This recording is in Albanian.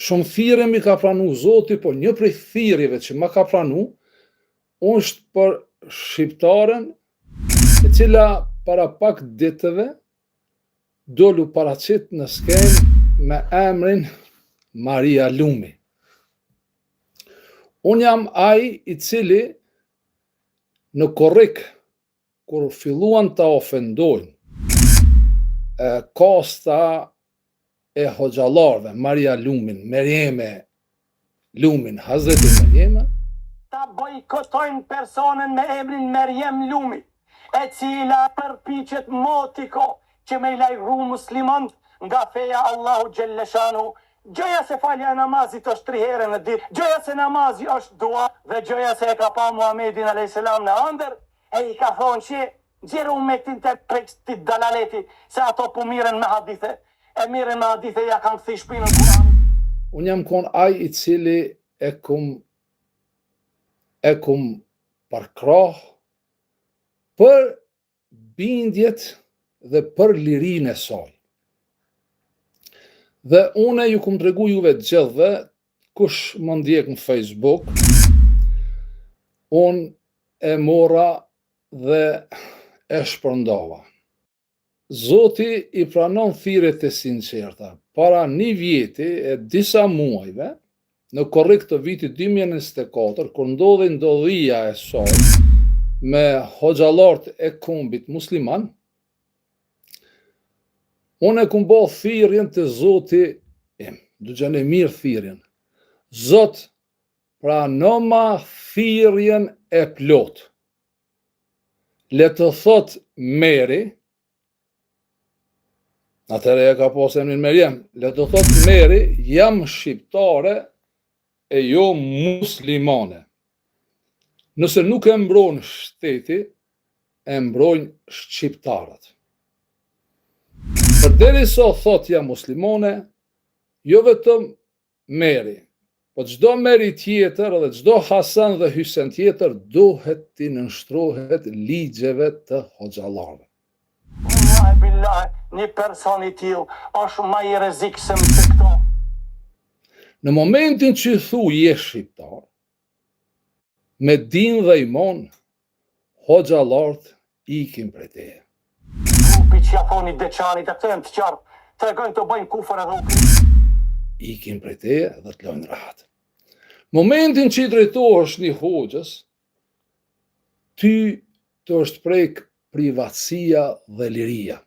shumë thirrje mi ka pranu Zoti, por një prej thirrjeve që ma ka pranu është për shqiptaren e cila para pak ditëve dolu paraqit në skenë me emrin Maria Lumi. Unë jam ai i cili në korrik, kur filluan ta ofendojnë kosta e hoxhallarëve, Maria Lumin, Merjeme Lumin, Hazreti Merjeme, ta bojkotojnë personën me emrin Merjem Lumi, e cila përpiqet motiko që me i lajru muslimant nga feja Allahu Gjelleshanu. Gjëja se falja e namazit është 3 herë në ditë, gjëja se namazi është dua, dhe gjëja se e ka pa Muhamedin a.s. në ëndër, e i ka thonë që gjerë umetin të prekstit dalaleti, se ato po miren me hadithe, e miren me hadithe ja kanë këthi shpinën Kur'an. Unë jam kon ai i cili e kum përkrah për bindjet dhe për lirinë e saj. Dhe une ju kum tregu juve të gjithëve, kush më ndjek në Facebook, unë e mora dhe e shpërndova. Zoti i pranon thirrjet e sinqerta. Para 1 vjeti e disa muajve, në korrik të vitit 2024, kur ndodhi ndodhia e saj me hoxhallarët e kombit musliman, unë e kum bo thirrjen të Zoti im, dëgjoni mirë thirrjen. Zot, pranoma thirrjen e plot. Le të thot Meri, atëherë e ka pas emrin Merjem, le të thot Meri, jam shqiptare e jo muslimane. Nëse nuk e mbron shteti, e mbrojnë shqiptarët. Përderisa thot jam muslimane, jo vetëm Meri, po çdo Meri tjetër dhe çdo Hasan dhe Hysen tjetër duhet t'i nënshtrohet ligjeve të hoxhallarëve. Wallahi billahi, një person i tillë është më i rrezikshëm se këto. Në momentin që thu je shqiptar, me din dhe iman, hoxhallarët ikin prej teje. Grupi që ja thoni Deçanit, atë janë të qartë, tregojnë të bëjnë kufër edhe ukrim. Ikin prej teje dhe të lojnë rahat. Momentin që i drejtohesh një hoxhës, ty të është prek privatësia dhe liria.